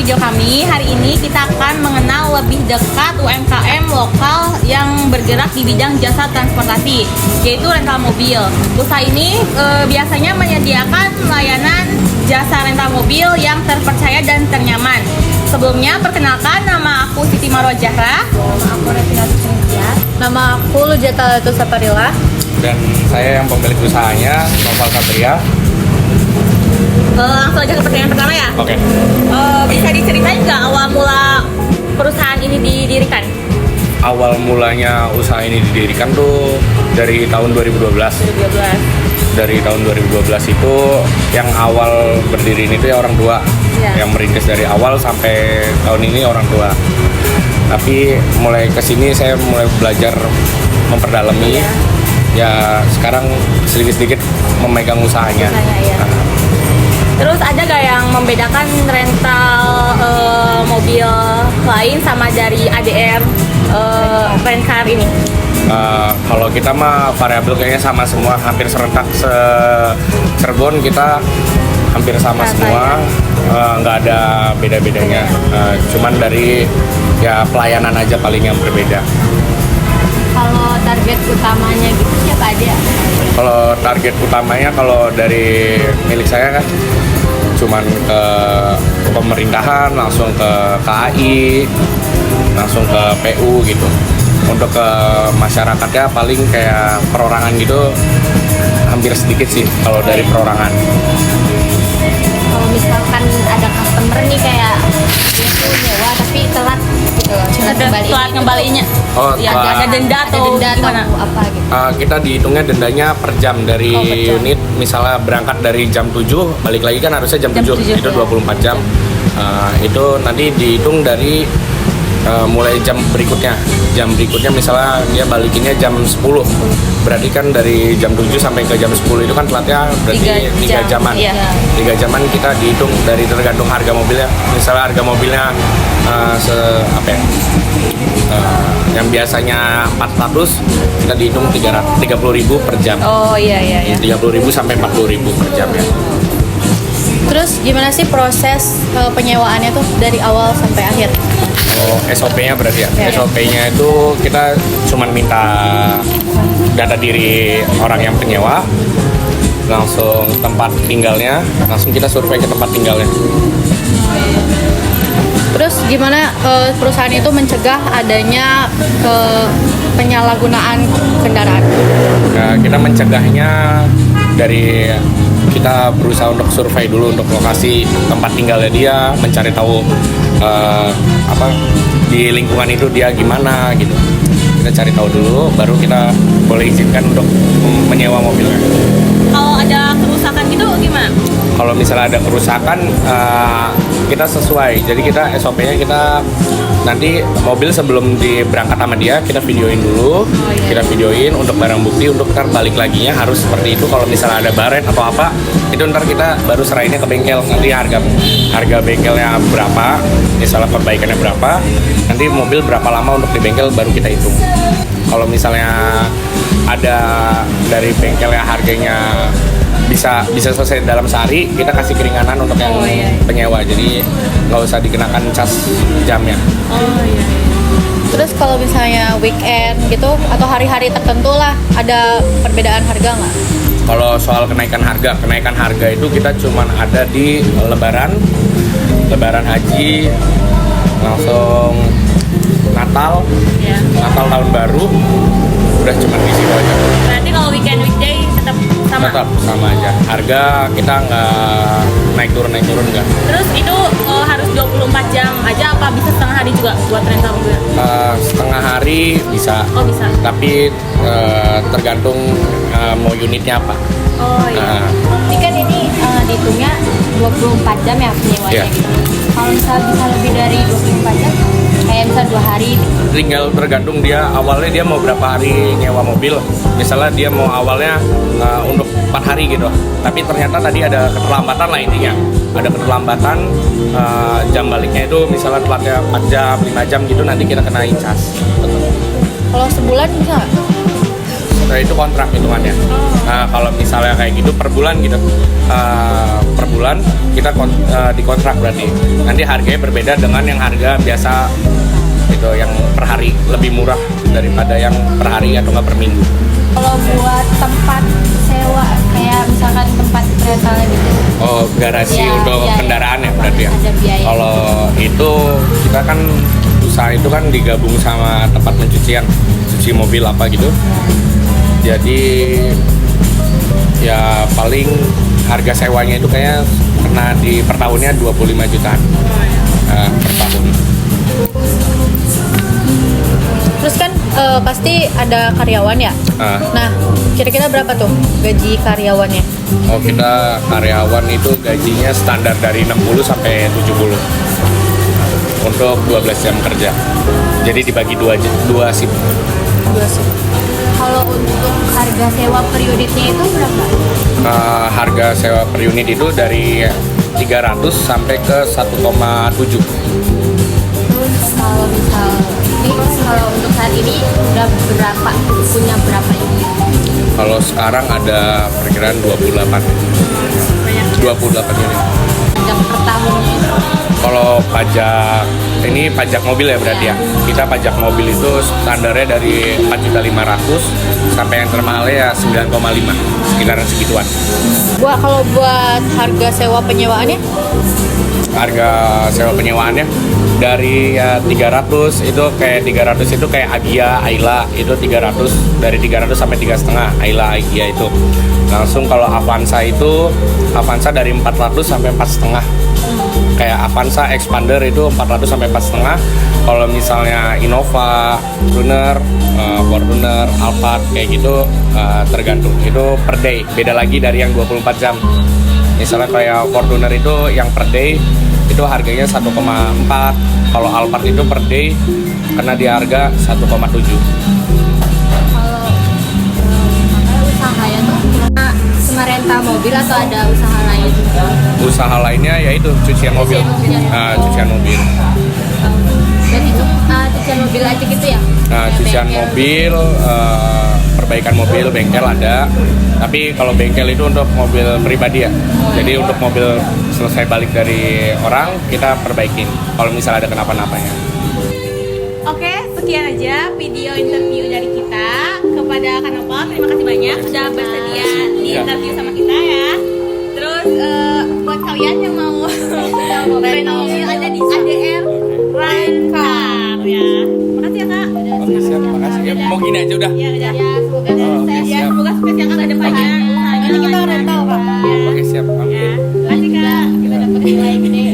video kami. Hari ini kita akan mengenal lebih dekat UMKM lokal yang bergerak di bidang jasa transportasi, yaitu rental mobil. Usaha ini biasanya menyediakan layanan jasa rental mobil yang terpercaya dan ternyaman. Sebelumnya, perkenalkan, nama aku Siti Marwa Zahra. Nama aku Revina Cynthia. Nama aku Lujata Latu Saparila. Dan saya yang pemilik usahanya, Noval Satria. Langsung aja ke pertanyaan pertama ya. Oke. Bisa diceritain nggak awal mula perusahaan ini didirikan? Awal mulanya usaha ini didirikan tuh dari tahun 2012. 2012. Dari tahun 2012 itu yang awal berdiri ini tuh ya orang tua. Ya. Yang merintis dari awal sampai tahun ini orang tua. Tapi mulai kesini saya mulai belajar memperdalami. Ya sekarang sedikit-sedikit memegang usahanya. Ya. Terus ada gak yang membedakan rental mobil lain sama dari ADR rent car ini? Kalau kita mah variabel kayaknya sama semua, hampir serentak Cirebon kita hampir sama semua, nggak ada beda-bedanya. Cuman dari ya pelayanan aja paling yang berbeda. Kalau target utamanya gitu siapa aja? Kalau target utamanya kalau dari milik saya kan cuman ke pemerintahan, langsung ke KAI, langsung ke PU gitu. Untuk ke masyarakatnya paling kayak perorangan gitu hampir sedikit sih kalau dari perorangan. Kalau misalkan ada customer nih kayak dia tuh nyewa tapi telat gitu, Telat ngembaliinnya. Oh, Ya, ada denda atau gimana? apa gitu? Kita dihitungnya dendanya per jam dari Oh, per jam. unit. Misalnya berangkat dari jam 7, balik lagi kan harusnya jam 7, 7, itu ya. 24 jam. Itu nanti dihitung dari mulai jam berikutnya. Jam berikutnya misalnya dia balikinnya jam 10. Berarti kan dari jam 7 sampai ke jam 10 itu kan telatnya berarti 3 jaman. Iya. 3 jaman kita dihitung dari tergantung harga mobilnya. Misalnya harga mobilnya yang biasanya 400 kita dihitung 30.000 per jam. Oh iya. 30.000 sampai 40.000 per jam ya. Terus gimana sih proses penyewaannya tuh dari awal sampai akhir? Oh, SOP-nya berarti ya. Ya. SOP-nya itu kita cuman minta data diri orang yang penyewa, langsung tempat tinggalnya, langsung kita survei ke tempat tinggalnya. Terus gimana perusahaan itu mencegah adanya penyalahgunaan kendaraan? Nah, kita mencegahnya dari kita berusaha untuk survei dulu untuk lokasi tempat tinggalnya dia, mencari tahu di lingkungan itu dia gimana gitu. Kita cari tahu dulu, baru kita boleh izinkan untuk menyewa mobilnya. Kalau ada kerusakan gitu gimana? Kalau misalnya ada kerusakan, kita sesuai. Jadi kita SOP-nya kita nanti mobil sebelum diberangkat sama dia kita videoin dulu, kita videoin untuk barang bukti, untuk ntar balik laginya harus seperti itu. Kalau misalnya ada baret atau apa, itu ntar kita baru serahinnya ke bengkel. Nanti harga bengkelnya berapa, misalnya perbaikannya berapa, nanti mobil berapa lama untuk di bengkel baru kita hitung. Kalau misalnya ada dari bengkel yang harganya bisa selesai dalam sehari, kita kasih keringanan untuk yang penyewa, jadi nggak usah dikenakan cas jamnya. Terus kalau misalnya weekend gitu atau hari-hari tertentu lah, ada perbedaan harga nggak? Kalau soal kenaikan harga itu kita cuman ada di lebaran haji, langsung Natal tahun baru, udah cuman di situ aja. Berarti kalau weekday tetap sama? Tetap sama aja. Harga kita nggak naik turun nggak. Terus itu harus 24 jam aja apa bisa setengah hari juga buat rental mobil? Setengah hari bisa. Oh bisa. Tapi tergantung mau unitnya apa. Oh iya. Ini kan ini dihitungnya 24 jam ya penyewanya Iya. gitu. Kalau misalnya bisa lebih dari 24 jam, kayak misalnya 2 hari gitu. Tinggal tergantung dia awalnya dia mau berapa hari nyewa mobil. Misalnya dia mau awalnya untuk 4 hari gitu. Tapi ternyata tadi ada keterlambatan lah intinya. Ada keterlambatan jam baliknya itu misalnya telatnya 4 jam, 5 jam gitu, nanti kita kenain cas. Kalau sebulan bisa nggak? itu kontrak hitungannya. Nah, kalau misalnya kayak gitu per bulan gitu, per bulan kita dikontrak berarti. Nanti harganya berbeda dengan yang harga biasa itu, yang per hari lebih murah daripada yang per hari atau nggak per minggu. Kalau buat tempat sewa kayak misalkan tempat rentalnya gitu. Oh, garasi Ya, untuk ya, kendaraan ya apa, berarti ya. ada biaya. Kalau itu kita kan usaha itu kan digabung sama tempat pencucian, cuci mobil apa gitu. Jadi ya paling harga sewanya itu kayak kena di per tahunnya 25 jutaan per tahun. Terus kan pasti ada karyawan ya. Ah. Nah, kira-kira berapa tuh gaji karyawannya? Oh, kita karyawan itu gajinya standar dari 60 sampai 70 untuk 12 jam kerja. Jadi dibagi dua shift. Kalau untuk harga sewa per unitnya itu berapa? Harga sewa per unit itu dari 300 sampai ke 1,7. Terus kalau misal ini kalau untuk saat ini udah berapa? Punya berapa unit? Kalau sekarang ada perkiraan 28 unit. Yang per tahunnya itu Kalau pajak ini pajak mobil ya berarti ya. Kita pajak mobil itu standarnya dari 4.500.000 sampai yang termahalnya ya 9,5, sekitaran segituan. kalau buat harga sewa penyewaannya Harga sewa penyewaannya dari ya 300 itu kayak Agia, Ayla itu 300, dari 300 sampai 3,5 Ayla, Agia itu. Langsung kalau Avanza dari 400 sampai 4,5. Kayak Avanza Expander itu 400 sampai 4,5. Kalau misalnya Innova, Runner, Fortuner, Alphard kayak gitu tergantung. Itu per day, beda lagi dari yang 24 jam. Misalnya kayak Fortuner itu yang per day itu harganya 1,4. Kalau Alphard itu per day kena di harga 1,7. kalau makanya usaha ya tuh cuma rental mobil atau ada usaha lain? Usaha lainnya yaitu cucian mobil. Cucian mobil. Dan itu cucian mobil aja gitu ya? Cucian mobil, perbaikan mobil, bengkel ada. Tapi kalau bengkel itu untuk mobil pribadi ya. Jadi untuk mobil selesai balik dari orang kita perbaikin. Kalau misalnya ada kenapa-napanya. Oke, sekian aja video interview dari kita. Kepada Kanopal, terima kasih banyak sudah bersedia di interview sama kita ya. Terus buat kalian yang mau rental mobil ada di ADR Rent-Car ya. Makasih ya Kak. Oke, siap. Makasih ya. Mau gini aja udah. Ya, udah. Ya, semoga Oke, sukses ya. siap. Semoga sukses ya Kak, ada banyak. Ini kita rental Kak. Oke, siap. Ya. Amin. Makasih Kak. Kita dapat nilai gede.